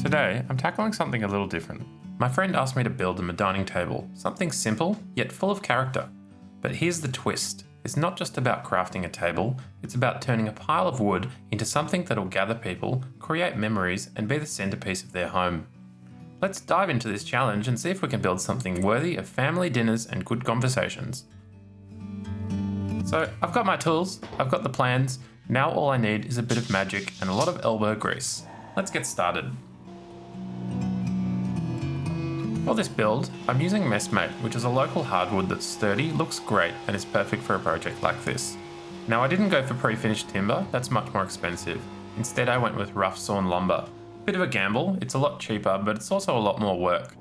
Today, I'm tackling something a little different. My friend asked me to build him a dining table, something simple, yet full of character. But here's the twist. It's not just about crafting a table, it's about turning a pile of wood into something that'll gather people, create memories, and be the centerpiece of their home. Let's dive into this challenge and see if we can build something worthy of family dinners and good conversations. So, I've got my tools, I've got the plans, now all I need is a bit of magic and a lot of elbow grease. Let's get started. For this build, I'm using Messmate, which is a local hardwood that's sturdy, looks great, and is perfect for a project like this. Now I didn't go for pre-finished timber, that's much more expensive. Instead I went with rough-sawn lumber. Bit of a gamble, it's a lot cheaper, but it's also a lot more work.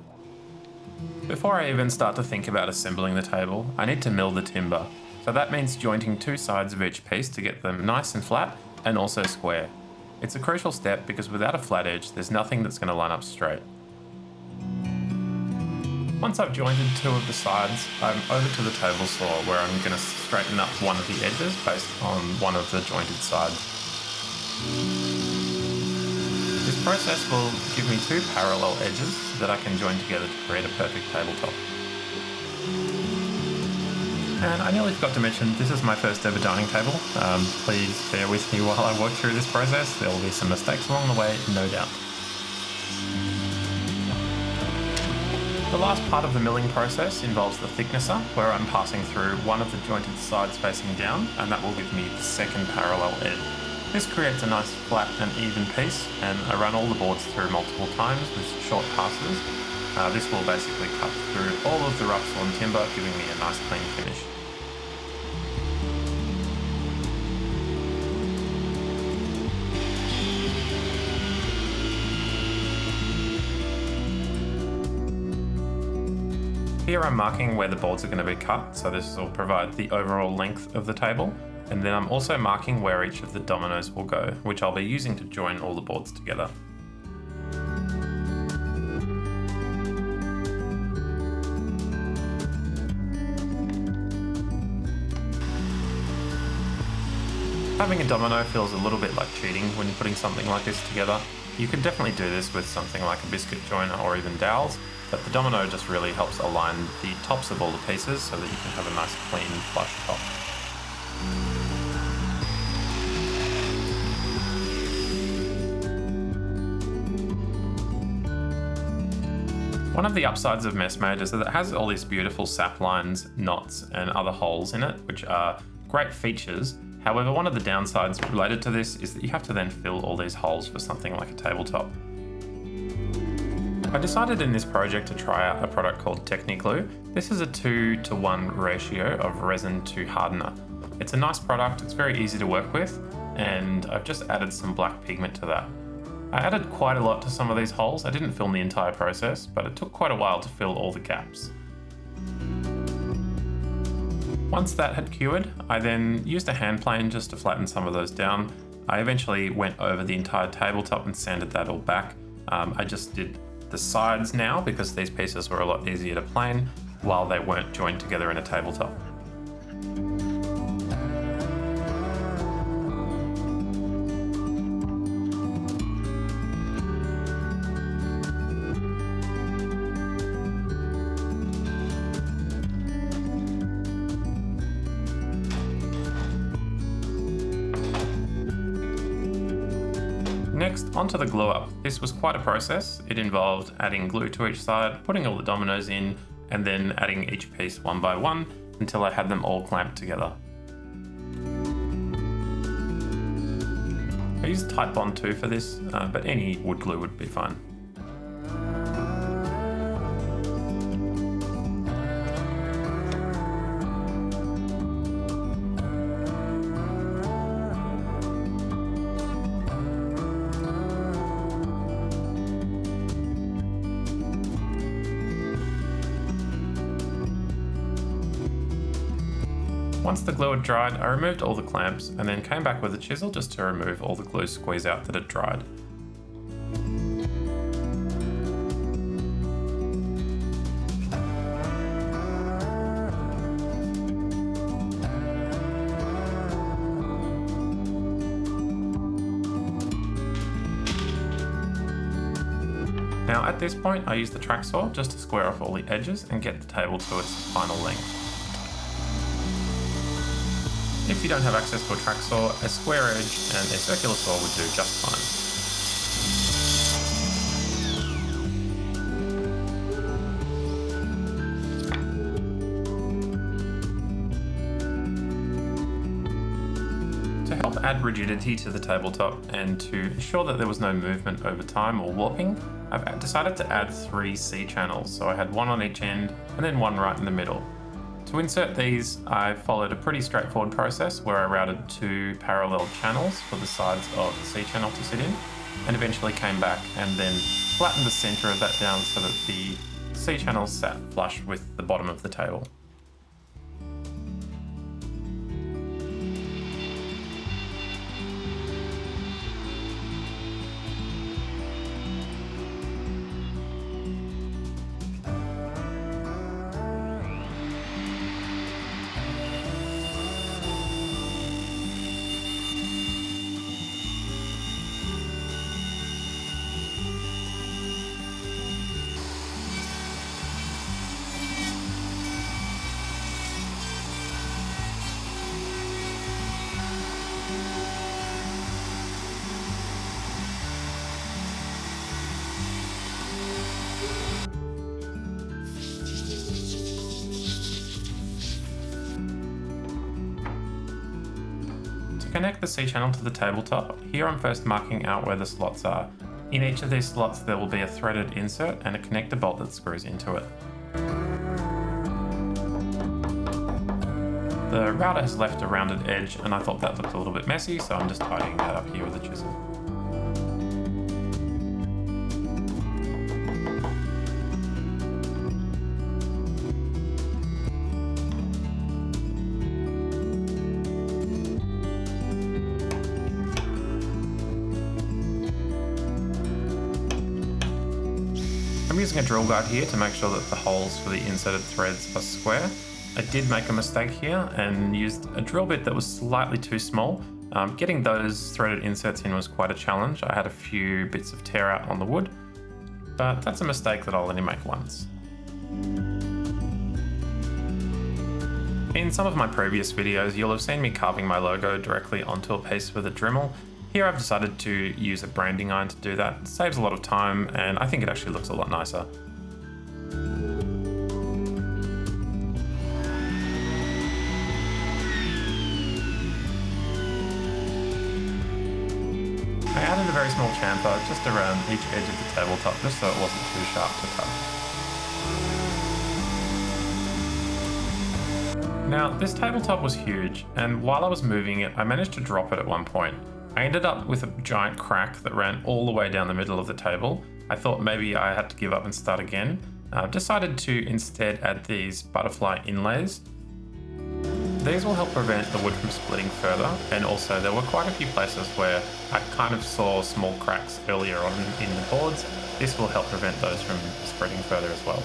Before I even start to think about assembling the table, I need to mill the timber. So that means jointing two sides of each piece to get them nice and flat, and also square. It's a crucial step because without a flat edge, there's nothing that's going to line up straight. Once I've jointed two of the sides, I'm over to the table saw where I'm going to straighten up one of the edges based on one of the jointed sides. This process will give me two parallel edges that I can join together to create a perfect tabletop. And I nearly forgot to mention, this is my first ever dining table. Please bear with me while I work through this process. There will be some mistakes along the way, no doubt. The last part of the milling process involves the thicknesser, where I'm passing through one of the jointed sides facing down, and that will give me the second parallel edge. This creates a nice flat and even piece, and I run all the boards through multiple times with short passes. This will basically cut through all of the rough-sawn timber, giving me a nice clean finish. Here I'm marking where the boards are going to be cut, so this will provide the overall length of the table, and then I'm also marking where each of the dominoes will go, which I'll be using to join all the boards together. Having a domino feels a little bit like cheating when you're putting something like this together. You could definitely do this with something like a biscuit joiner or even dowels, but the domino just really helps align the tops of all the pieces so that you can have a nice clean flush top. One of the upsides of Messmate is that it has all these beautiful sap lines, knots, and other holes in it, which are great features. However, one of the downsides related to this is that you have to then fill all these holes for something like a tabletop. I decided in this project to try out a product called Techniglue. This is a 2-to-1 ratio of resin to hardener. It's a nice product, it's very easy to work with, and I've just added some black pigment to that. I added quite a lot to some of these holes. I didn't film the entire process, but it took quite a while to fill all the gaps. Once that had cured, I then used a hand plane just to flatten some of those down. I eventually went over the entire tabletop and sanded that all back. I just did the sides now because these pieces were a lot easier to plane while they weren't joined together in a tabletop. Next, onto the glue up. This was quite a process. It involved adding glue to each side, putting all the dominoes in, and then adding each piece one by one until I had them all clamped together. I used Titebond 2 for this, but any wood glue would be fine. Once the glue had dried, I removed all the clamps and then came back with a chisel just to remove all the glue squeeze out that had dried. Now at this point I use the track saw just to square off all the edges and get the table to its final length. If you don't have access to a track saw, a square edge and a circular saw would do just fine. To help add rigidity to the tabletop and to ensure that there was no movement over time or warping, I've decided to add 3 C channels, so I had one on each end and then one right in the middle. To insert these, I followed a pretty straightforward process where I routed 2 parallel channels for the sides of the C channel to sit in, and eventually came back and then flattened the center of that down so that the C channels sat flush with the bottom of the table. To connect the C channel to the tabletop, here I'm first marking out where the slots are. In each of these slots there will be a threaded insert and a connector bolt that screws into it. The router has left a rounded edge and I thought that looked a little bit messy, so I'm just tidying that up here with a chisel. I'm using a drill guide here to make sure that the holes for the inserted threads are square. I did make a mistake here and used a drill bit that was slightly too small. Getting those threaded inserts in was quite a challenge. I had a few bits of tear out on the wood, but that's a mistake that I'll only make once. In some of my previous videos, you'll have seen me carving my logo directly onto a piece with a Dremel. Here I've decided to use a branding iron to do that. It saves a lot of time and I think it actually looks a lot nicer. I added a very small chamfer just around each edge of the tabletop just so it wasn't too sharp to touch. Now this tabletop was huge and while I was moving it I managed to drop it at one point. I ended up with a giant crack that ran all the way down the middle of the table. I thought maybe I had to give up and start again. Decided to instead add these butterfly inlays. These will help prevent the wood from splitting further, and also there were quite a few places where I kind of saw small cracks earlier on in the boards. This will help prevent those from spreading further as well.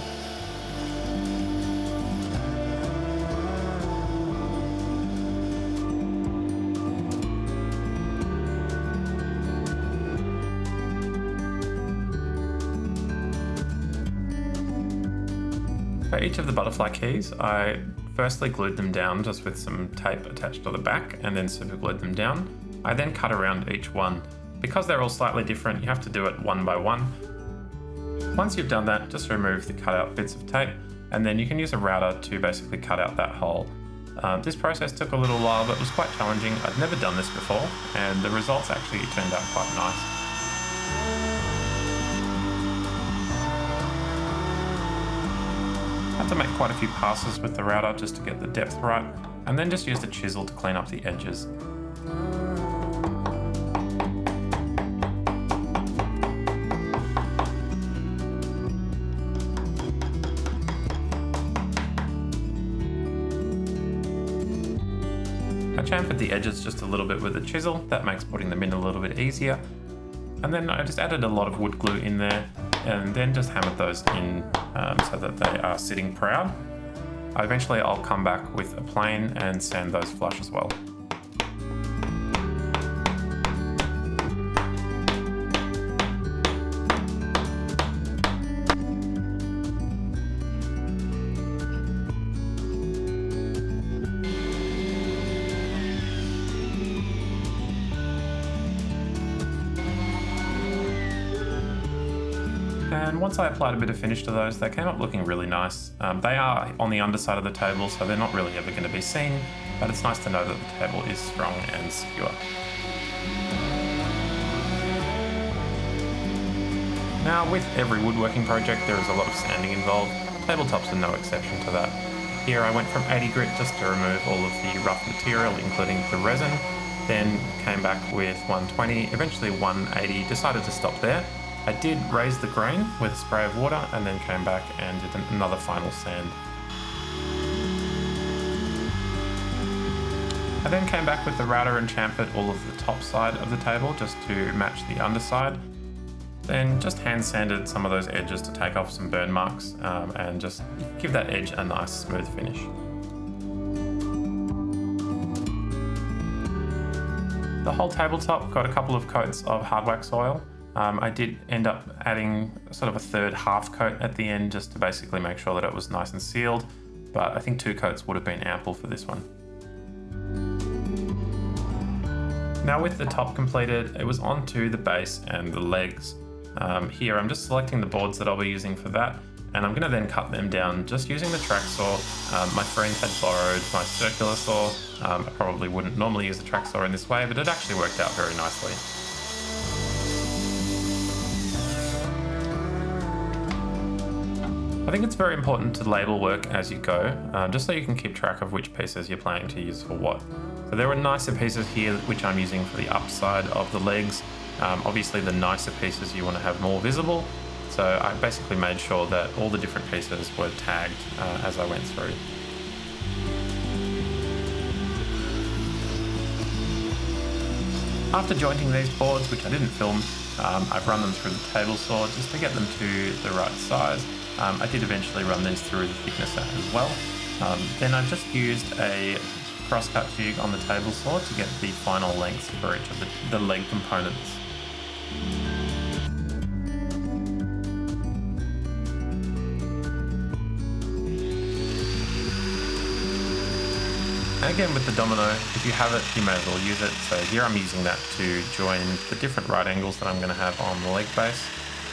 For each of the butterfly keys, I firstly glued them down just with some tape attached to the back and then super glued them down. I then cut around each one. Because they're all slightly different, you have to do it one by one. Once you've done that, just remove the cut out bits of tape and then you can use a router to basically cut out that hole. This process took a little while but was quite challenging. I'd never done this before and the results actually turned out quite nice. I had to make quite a few passes with the router just to get the depth right, and then just used a chisel to clean up the edges. I chamfered the edges just a little bit with a chisel. That makes putting them in a little bit easier. And then I just added a lot of wood glue in there and then just hammered those in so that they are sitting proud. Eventually I'll come back with a plane and sand those flush as well. And once I applied a bit of finish to those, they came up looking really nice. They are on the underside of the table, so they're not really ever going to be seen, but it's nice to know that the table is strong and secure. Now, with every woodworking project, there is a lot of sanding involved. Tabletops are no exception to that. Here I went from 80 grit just to remove all of the rough material, including the resin, then came back with 120, eventually 180, decided to stop there. I did raise the grain with a spray of water and then came back and did another final sand. I then came back with the router and chamfered all of the top side of the table just to match the underside. Then just hand sanded some of those edges to take off some burn marks and just give that edge a nice smooth finish. The whole tabletop got a couple of coats of hard wax oil. I did end up adding sort of a third half coat at the end just to basically make sure that it was nice and sealed, but I think 2 coats would have been ample for this one. Now with the top completed, it was on to the base and the legs. Here I'm just selecting the boards that I'll be using for that, and I'm going to then cut them down just using the track saw. My friend had borrowed my circular saw. I probably wouldn't normally use the track saw in this way, but it actually worked out very nicely. I think it's very important to label work as you go, just so you can keep track of which pieces you're planning to use for what. So there were nicer pieces here which I'm using for the upside of the legs. Obviously the nicer pieces you want to have more visible, so I basically made sure that all the different pieces were tagged as I went through. After jointing these boards, which I didn't film, I've run them through the table saw just to get them to the right size. I did eventually run these through the thicknesser as well. Then I've just used a crosscut jig on the table saw to get the final lengths for each of the leg components. And again with the domino, if you have it, you may as well use it. So here I'm using that to join the different right angles that I'm going to have on the leg base.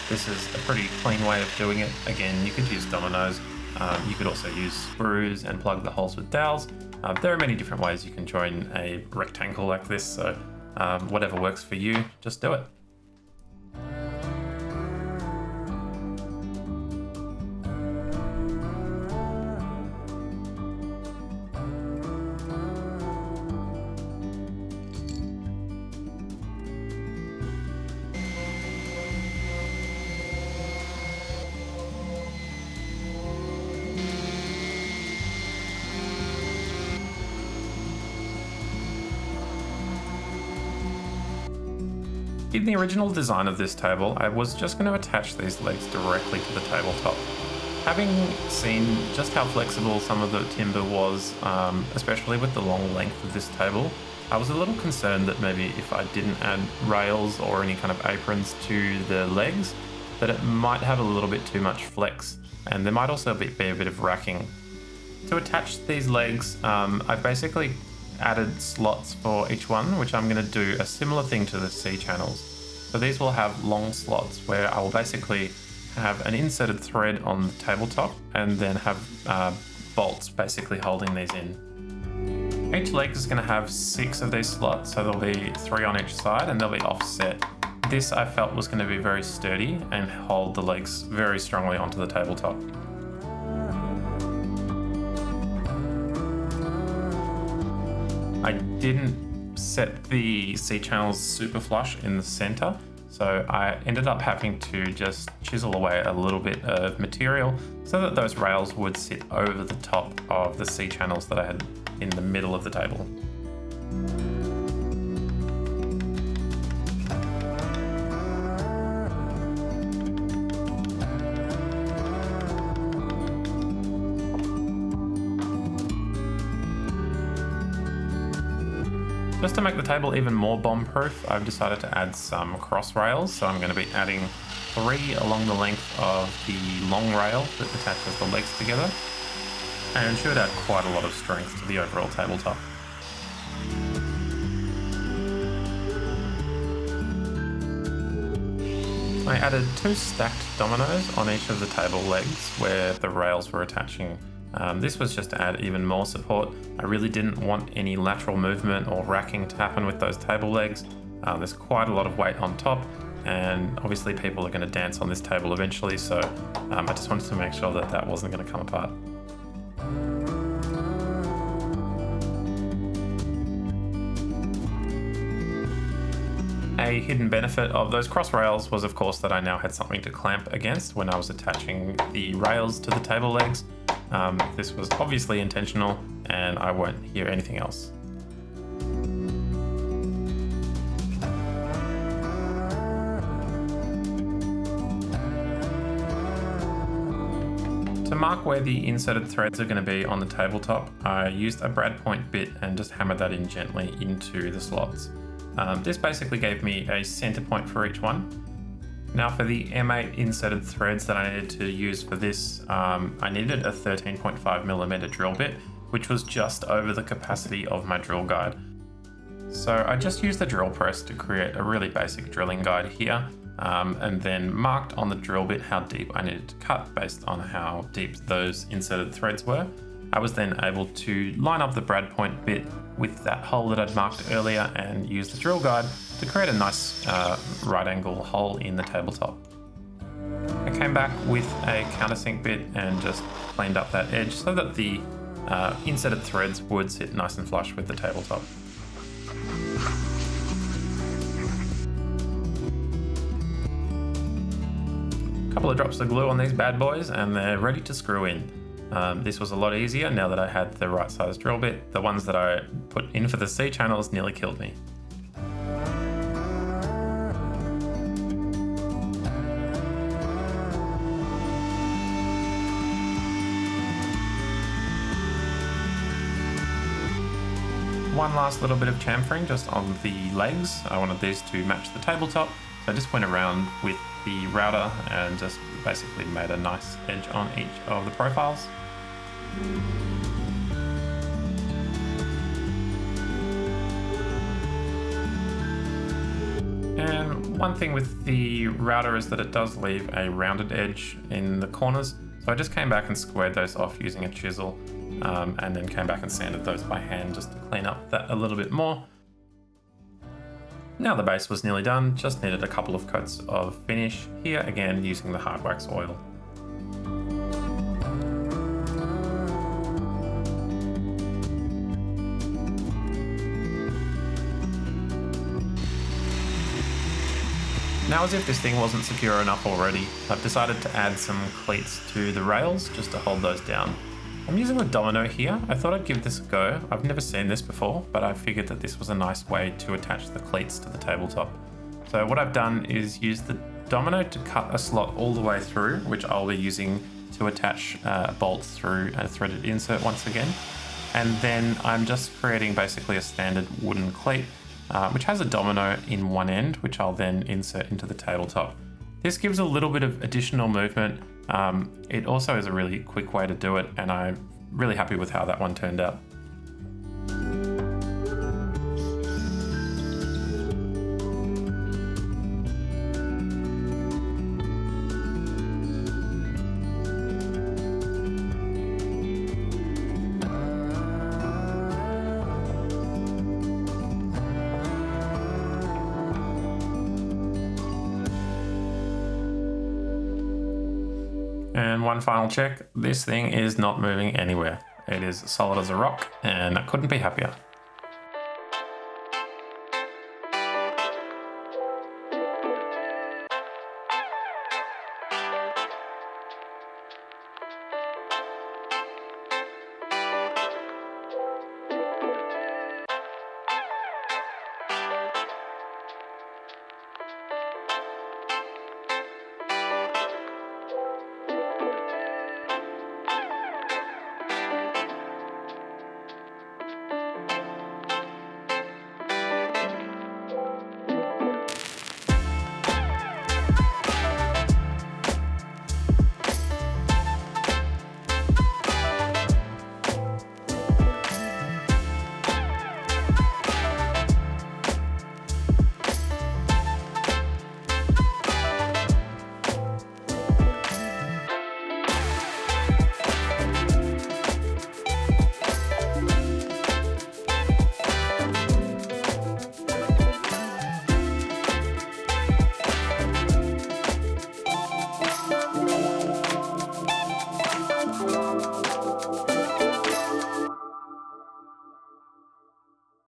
This is a pretty clean way of doing it. Again, you could use dominoes. You could also use screws and plug the holes with dowels. There are many different ways you can join a rectangle like this, so whatever works for you, just do it. In the original design of this table, I was just going to attach these legs directly to the tabletop. Having seen just how flexible some of the timber was, especially with the long length of this table, I was a little concerned that maybe if I didn't add rails or any kind of aprons to the legs, that it might have a little bit too much flex, and there might also be a bit of racking. To attach these legs, I've basically added slots for each one, which I'm going to do a similar thing to the C-channels. So these will have long slots where I will basically have an inserted thread on the tabletop and then have bolts basically holding these in. Each leg is going to have 6 of these slots, so there'll be 3 on each side and they'll be offset. This I felt was going to be very sturdy and hold the legs very strongly onto the tabletop. I didn't set the C-channels super flush in the center, so I ended up having to just chisel away a little bit of material so that those rails would sit over the top of the C-channels that I had in the middle of the table. Just to make the table even more bomb-proof, I've decided to add some cross rails, so I'm going to be adding 3 along the length of the long rail that attaches the legs together, and should add quite a lot of strength to the overall tabletop. I added 2 stacked dominoes on each of the table legs where the rails were attaching. This was just to add even more support. I really didn't want any lateral movement or racking to happen with those table legs. There's quite a lot of weight on top, and obviously people are going to dance on this table eventually, so I just wanted to make sure that that wasn't going to come apart. A hidden benefit of those cross rails was, of course, that I now had something to clamp against when I was attaching the rails to the table legs. This was obviously intentional, and I won't hear anything else. To mark where the inserted threads are going to be on the tabletop, I used a brad point bit and just hammered that in gently into the slots. This basically gave me a center point for each one. Now for the M8 inserted threads that I needed to use for this, I needed a 13.5mm drill bit, which was just over the capacity of my drill guide. So I just used the drill press to create a really basic drilling guide here, and then marked on the drill bit how deep I needed to cut based on how deep those inserted threads were. I was then able to line up the brad point bit with that hole that I'd marked earlier and use the drill guide to create a nice right angle hole in the tabletop. I came back with a countersink bit and just cleaned up that edge so that the inserted threads would sit nice and flush with the tabletop. A couple of drops of glue on these bad boys and they're ready to screw in. This was a lot easier now that I had the right size drill bit. The ones that I put in for the C channels nearly killed me. One last little bit of chamfering just on the legs. I wanted these to match the tabletop, so I just went around with the router and just basically made a nice edge on each of the profiles. And one thing with the router is that it does leave a rounded edge in the corners, so I just came back and squared those off using a chisel, and then came back and sanded those by hand just to clean up that a little bit more. Now the base was nearly done, just needed a couple of coats of finish, here again using the hard wax oil. Now, as if this thing wasn't secure enough already, I've decided to add some cleats to the rails just to hold those down. I'm using a domino here. I thought I'd give this a go. I've never seen this before, but I figured that this was a nice way to attach the cleats to the tabletop. So what I've done is use the domino to cut a slot all the way through, which I'll be using to attach a bolt through a threaded insert once again. And then I'm just creating basically a standard wooden cleat, which has a domino in one end, which I'll then insert into the tabletop. This gives a little bit of additional movement. It also is a really quick way to do it, and I'm really happy with how that one turned out. And one final check, this thing is not moving anywhere. It is solid as a rock, and I couldn't be happier.